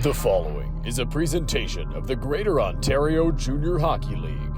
The following is a presentation of the Greater Ontario Junior Hockey League.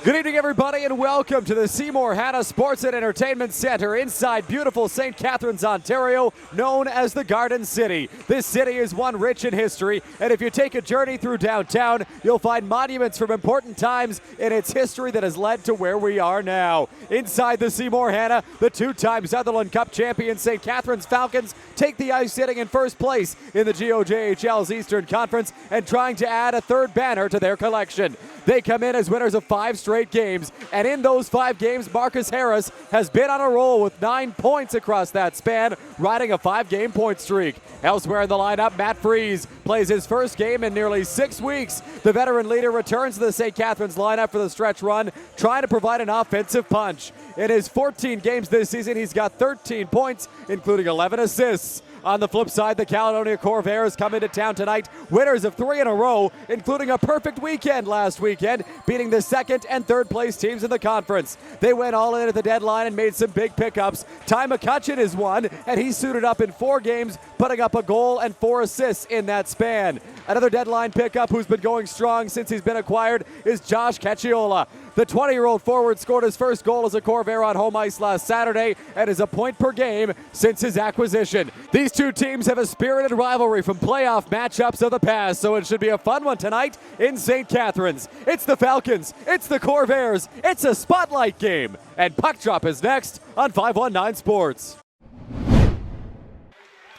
Good evening, everybody, and welcome to the Seymour Hanna Sports and Entertainment Centre inside beautiful St. Catharines, Ontario, known as the Garden City. This city is one rich in history, and if you take a journey through downtown, you'll find monuments from important times in its history that has led to where we are now. Inside the Seymour Hanna, the two-time Sutherland Cup champion St. Catharines Falcons take the ice sitting in first place in the GOJHL's Eastern Conference and trying to add a third banner to their collection. They come in as winners of 5 straight games, and in those 5 games, Marcus Harris has been on a roll with 9 points across that span, riding a 5-game point streak. Elsewhere in the lineup, Matt Freese plays his first game in nearly 6 weeks. The veteran leader returns to the St. Catharines lineup for the stretch run, trying to provide an offensive punch. In his 14 games this season, he's got 13 points, including 11 assists. On the flip side, the Caledonia Corvairs come into town tonight, winners of 3 in a row, including a perfect weekend last weekend, beating the second and third place teams in the conference. They went all in at the deadline and made some big pickups. Ty McCutcheon is one, and he suited up in 4 games, putting up a goal and 4 assists in that span. Another deadline pickup who's been going strong since he's been acquired is Josh Cacciola. The 20-year-old forward scored his first goal as a Corvair on home ice last Saturday and is a point per game since his acquisition. These two teams have a spirited rivalry from playoff matchups of the past, so it should be a fun one tonight in St. Catharines. It's the Falcons, it's the Corvairs, it's a spotlight game, and Puck Drop is next on 519 Sports.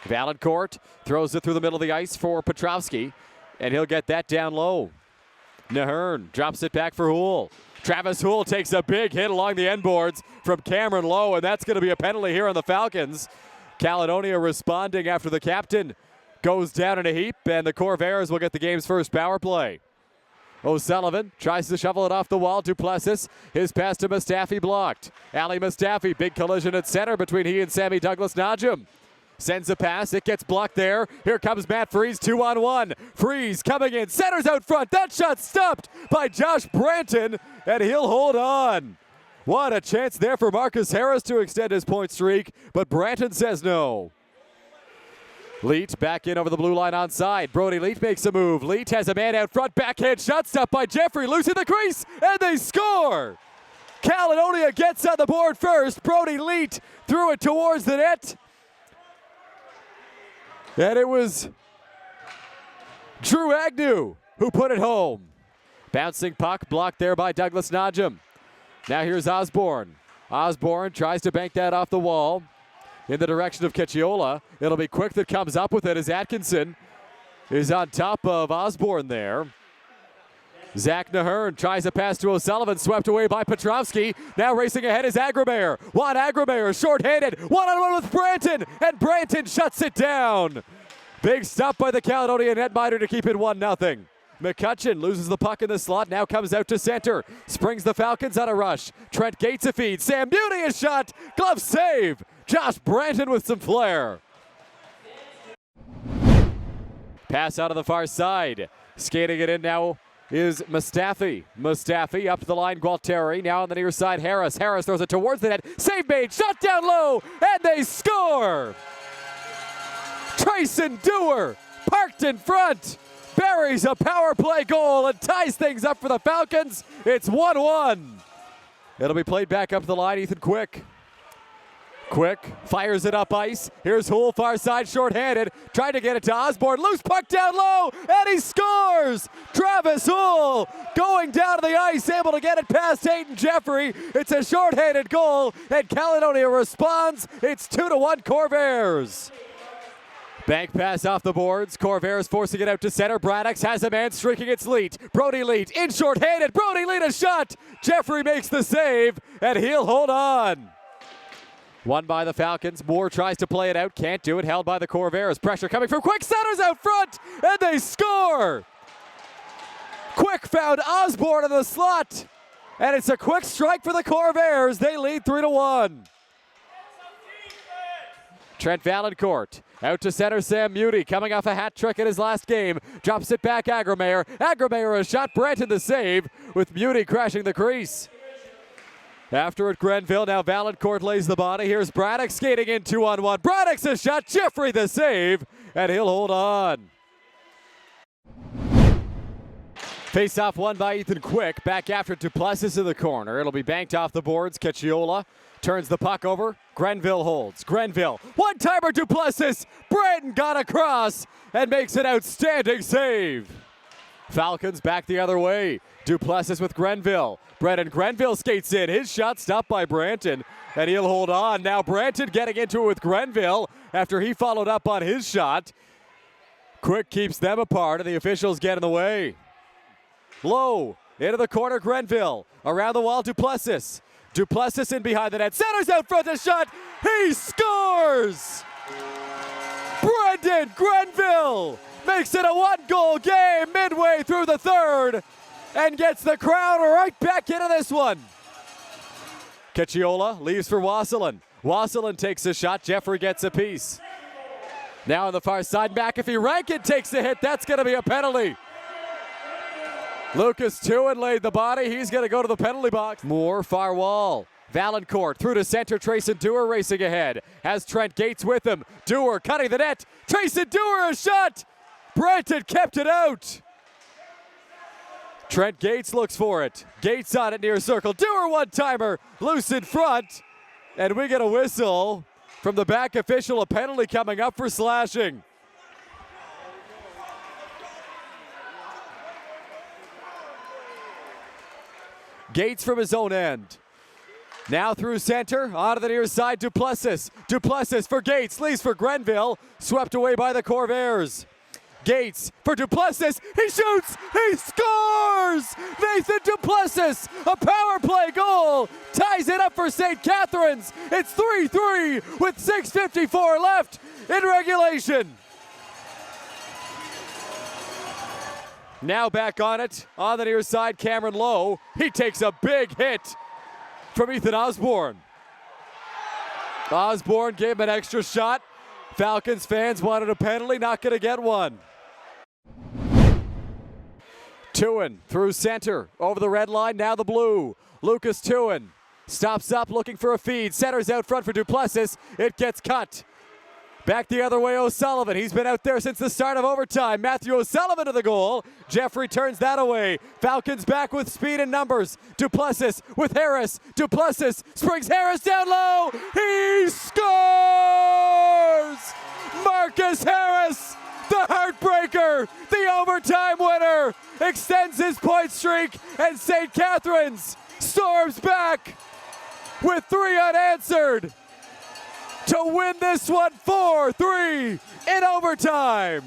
Valancourt throws it through the middle of the ice for Petrovsky, and he'll get that down low. Nahern drops it back for Houle. Travis Houle takes a big hit along the end boards from Cameron Lowe, and that's going to be a penalty here on the Falcons. Caledonia responding after the captain goes down in a heap, and the Corvairs will get the game's first power play. O'Sullivan tries to shovel it off the wall. Duplessis, his pass to Mustafi blocked. Ali Mustafi, big collision at center between he and Sammy Douglas-Najim. Sends a pass, it gets blocked there. Here comes Matt Freese, 2-on-1. Freese coming in, centers out front. That shot stopped by Josh Branton, and he'll hold on. What a chance there for Marcus Harris to extend his point streak, but Branton says no. Leet back in over the blue line onside. Brody Leet makes a move. Leet has a man out front, backhand shot stopped by Jeffrey, loose in the crease, and they score! Caledonia gets on the board first. Brody Leet threw it towards the net. And it was Drew Agnew who put it home. Bouncing puck blocked there by Douglas-Najim. Now here's Osborne. Osborne tries to bank that off the wall in the direction of Cacciola. It'll be Quick that comes up with it as Atkinson is on top of Osborne there. Zach Nahern tries a pass to O'Sullivan, swept away by Petrovsky. Now racing ahead is Agrameyer. Juan Agrameyer, short-handed, one-on-one with Branton, and Branton shuts it down. Big stop by the Caledonia netminder to keep it 1-0. McCutcheon loses the puck in the slot, now comes out to center. Springs the Falcons on a rush. Trent Gates a feed. Sam Beauty a shot. Glove save. Josh Branton with some flair. Pass out of the far side. Skating it in now is Mustafi. Mustafi up the line, Gualteri. Now on the near side, Harris. Harris throws it towards the net. Save made, shot down low, and they score! Trayson Dewar, parked in front, buries a power play goal and ties things up for the Falcons. It's 1-1. It'll be played back up the line, Ethan Quick. Quick fires it up ice. Here's Houle, far side, short-handed. Trying to get it to Osborne. Loose puck down low, and he scores! Travis Houle going down to the ice, able to get it past Hayden Jeffrey. It's a short-handed goal, and Caledonia responds. It's 2-1 Corvairs. Bank pass off the boards. Corvairs forcing it out to center. Braddox has a man streaking. It's Leet. Brody Leet in short-handed. Brody Leet a shot. Jeffrey makes the save, and he'll hold on. Won by the Falcons. Moore tries to play it out. Can't do it. Held by the Corvairs. Pressure coming from Quick. Centers out front. And they score. Quick found Osborne in the slot. And it's a quick strike for the Corvairs. They lead 3-1. Trent Valancourt out to center. Sam Mutey coming off a hat trick in his last game. Drops it back. Aggermayer. Aggermayer a shot. Branton the save with Mutey crashing the crease. After it, Grenville. Now Valancourt lays the body. Here's Braddock skating in 2-on-1. Braddock's a shot. Jeffrey the save. And he'll hold on. Face-off won by Ethan Quick. Back after Duplessis in the corner. It'll be banked off the boards. Cacciola turns the puck over. Grenville holds. Grenville. One-timer Duplessis. Branton got across and makes an outstanding save. Falcons back the other way. Duplessis with Grenville. Brendan Grenville skates in. His shot stopped by Branton, and he'll hold on. Now Branton getting into it with Grenville after he followed up on his shot. Quick keeps them apart, and the officials get in the way. Low, into the corner, Grenville. Around the wall, Duplessis. Duplessis in behind the net. Centers out front, a shot. He scores! Brendan Grenville makes it a one-goal game midway through the third and gets the crowd right back into this one. Cacciola leaves for Wasselin. Wasselin takes a shot. Jeffrey gets a piece. Now on the far side, McAfee Rankin takes a hit. That's going to be a penalty. Lucas Tuin laid the body. He's going to go to the penalty box. Moore, far wall. Valancourt through to center. Trayson Dewar racing ahead. Has Trent Gates with him. Dewar cutting the net. Trayson Dewar, a shot. Branton kept it out. Trent Gates looks for it. Gates on it near circle. Dewar one-timer. Loose in front. And we get a whistle from the back official. A penalty coming up for slashing. Gates from his own end. Now through center, onto the near side, Duplessis. Duplessis for Gates, leaves for Grenville. Swept away by the Corvairs. Gates for Duplessis, he shoots, he scores! Nathan Duplessis, a power play goal, ties it up for St. Catharines. It's 3-3 with 6:54 left in regulation. Now back on it, on the near side, Cameron Lowe. He takes a big hit from Ethan Osborne. Osborne gave him an extra shot. Falcons fans wanted a penalty, not going to get one. Tuin through center, over the red line, now the blue. Lucas Tuin stops up looking for a feed, centers out front for Duplessis. It gets cut. Back the other way, O'Sullivan. He's been out there since the start of overtime. Matthew O'Sullivan to the goal. Jeffrey turns that away. Falcons back with speed and numbers. Duplessis with Harris. Duplessis springs Harris down low. He scores! Marcus Harris, the heartbreaker, the overtime winner, extends his point streak, and St. Catharines storms back with 3 unanswered to win this one 4-3 in overtime.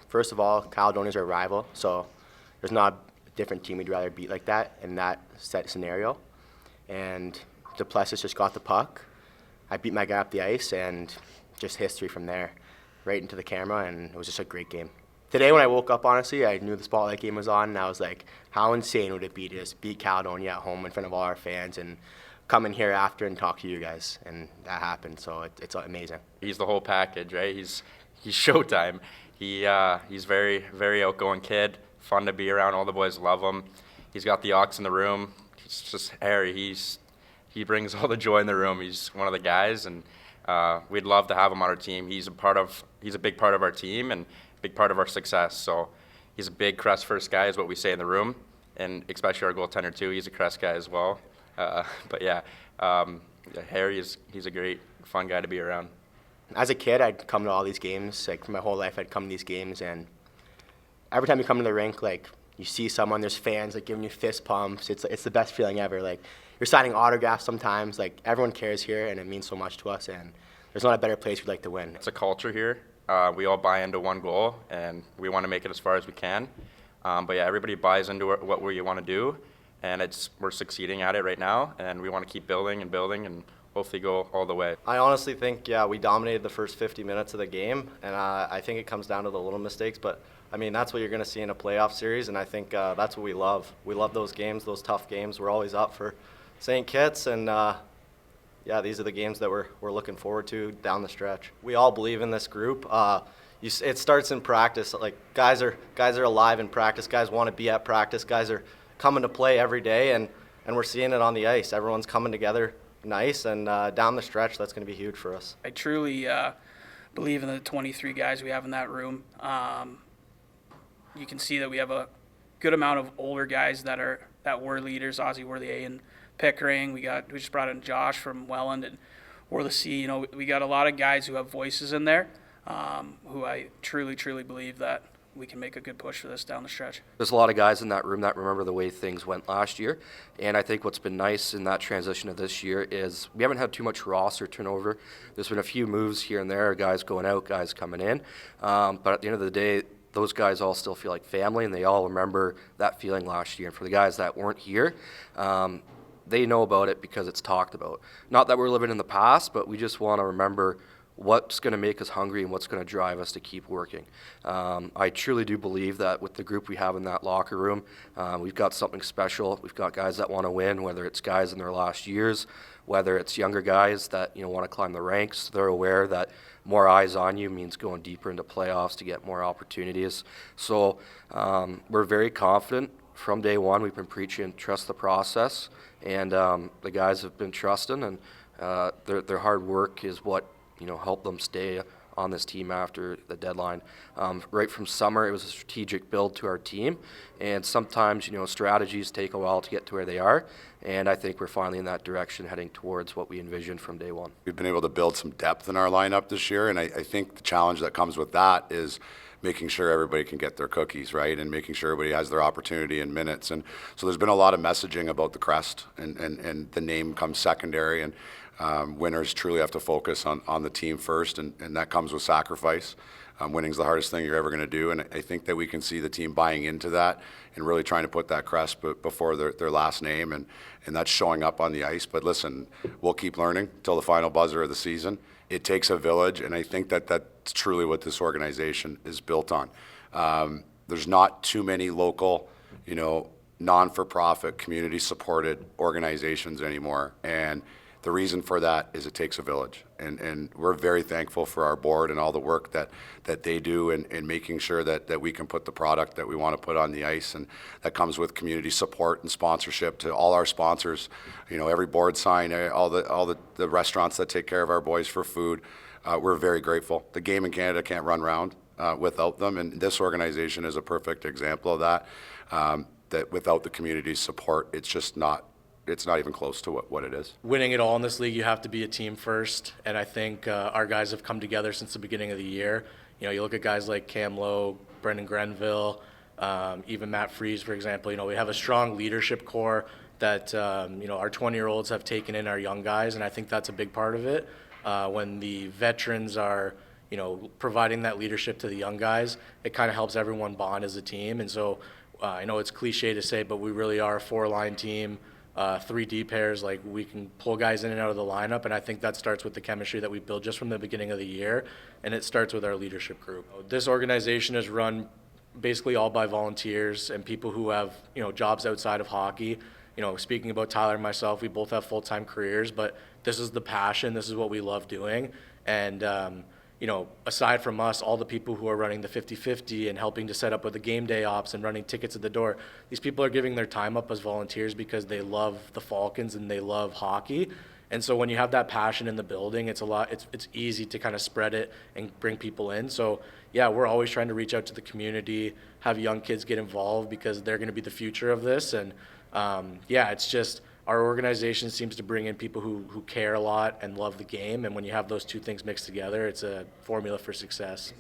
First of all, Caledonia's our rival, so there's not a different team we'd rather beat like that in that set scenario. And Duplessis just got the puck. I beat my guy up the ice, and just history from there, right into the camera, and it was just a great game. Today when I woke up, honestly, I knew the Spotlight game was on, and I was like, how insane would it be to just beat Caledonia at home in front of all our fans and come in here after and talk to you guys, and that happened, so it's amazing. He's the whole package, right? He's Showtime. He's very, very outgoing kid, fun to be around. All the boys love him. He's got the ox in the room. He's just Harry. He brings all the joy in the room. He's one of the guys, and we'd love to have him on our team. He's a big part of our team and a big part of our success. So he's a big crest first guy, is what we say in the room, and especially our goaltender too. He's a crest guy as well. But yeah, Harry he's a great, fun guy to be around. As a kid, I'd come to all these games. Like for my whole life, I'd come to these games, and every time you come to the rink, like you see someone, there's fans like giving you fist pumps. It's the best feeling ever. Like you're signing autographs sometimes. Like everyone cares here, and it means so much to us. And there's not a better place we'd like to win. It's a culture here. We all buy into one goal, and we want to make it as far as we can. But yeah, everybody buys into what we want to do. And we're succeeding at it right now, and we want to keep building and hopefully go all the way. I honestly think, we dominated the first 50 minutes of the game, and I think it comes down to the little mistakes, but I mean, that's what you're going to see in a playoff series, and I think that's what we love. We love those games, those tough games. We're always up for St. Kitts, and yeah, these are the games that we're looking forward to down the stretch. We all believe in this group. It starts in practice. Like guys are alive in practice. Guys want to be at practice. Guys are coming to play every day, and we're seeing it on the ice. Everyone's coming together nice, and down the stretch, that's going to be huge for us. I truly believe in the 23 guys we have in that room. You can see that we have a good amount of older guys that were leaders. Ozzy Worthier and Pickering. We just brought in Josh from Welland and Worthy C. You know, we got a lot of guys who have voices in there, who I truly believe that we can make a good push for this down the stretch. There's a lot of guys in that room that remember the way things went last year, and I think what's been nice in that transition of this year is we haven't had too much roster turnover. There's been a few moves here and there, guys going out, guys coming in, but at the end of the day, those guys all still feel like family, and they all remember that feeling last year. And for the guys that weren't here, they know about it because it's talked about. Not that we're living in the past, but we just want to remember what's going to make us hungry and what's going to drive us to keep working. I truly do believe that with the group we have in that locker room, we've got something special. We've got guys that want to win, whether it's guys in their last years, whether it's younger guys that want to climb the ranks. They're aware that more eyes on you means going deeper into playoffs to get more opportunities. So we're very confident. From day one, we've been preaching trust the process, and the guys have been trusting, and their hard work is what helped them stay on this team after the deadline. Right from summer, it was a strategic build to our team, and sometimes strategies take a while to get to where they are, and I think we're finally in that direction, heading towards what we envisioned from day one. We've been able to build some depth in our lineup this year, and I think the challenge that comes with that is making sure everybody can get their cookies, right, and making sure everybody has their opportunity in minutes. And so there's been a lot of messaging about the crest, and the name comes secondary, and winners truly have to focus on the team first, and that comes with sacrifice. Winning's the hardest thing you're ever going to do, and I think that we can see the team buying into that and really trying to put that crest before their last name, and that's showing up on the ice. But listen, we'll keep learning till the final buzzer of the season. It takes a village, and I think that that's truly what this organization is built on. There's not too many local, non-for-profit, community-supported organizations anymore, and the reason for that is it takes a village, and we're very thankful for our board and all the work that they do in making sure that we can put the product that we want to put on the ice, and that comes with community support and sponsorship to all our sponsors. Every board sign, all the restaurants that take care of our boys for food. We're very grateful. The game in Canada can't run round without them, and this organization is a perfect example of that. That without the community's support, it's not even close to what it is. Winning it all in this league, you have to be a team first, and I think our guys have come together since the beginning of the year. You look at guys like Cam Lowe, Brendan Grenville, even Matt Freese, for example. We have a strong leadership core that our 20-year-olds have taken in our young guys, and I think that's a big part of it. When the veterans are providing that leadership to the young guys, it kind of helps everyone bond as a team. And so I know it's cliche to say, but we really are a four-line team. 3D pairs, like we can pull guys in and out of the lineup, and I think that starts with the chemistry that we built just from the beginning of the year, and it starts with our leadership group. This organization is run basically all by volunteers and people who have jobs outside of hockey. Speaking about Tyler and myself, we both have full-time careers, but this is the passion, this is what we love doing, and aside from us, all the people who are running the 50-50 and helping to set up with the game day ops and running tickets at the door, these people are giving their time up as volunteers because they love the Falcons and they love hockey. And so when you have that passion in the building, it's easy to kind of spread it and bring people in. So yeah, we're always trying to reach out to the community, have young kids get involved because they're going to be the future of this. And it's just, our organization seems to bring in people who care a lot and love the game, and when you have those two things mixed together, it's a formula for success.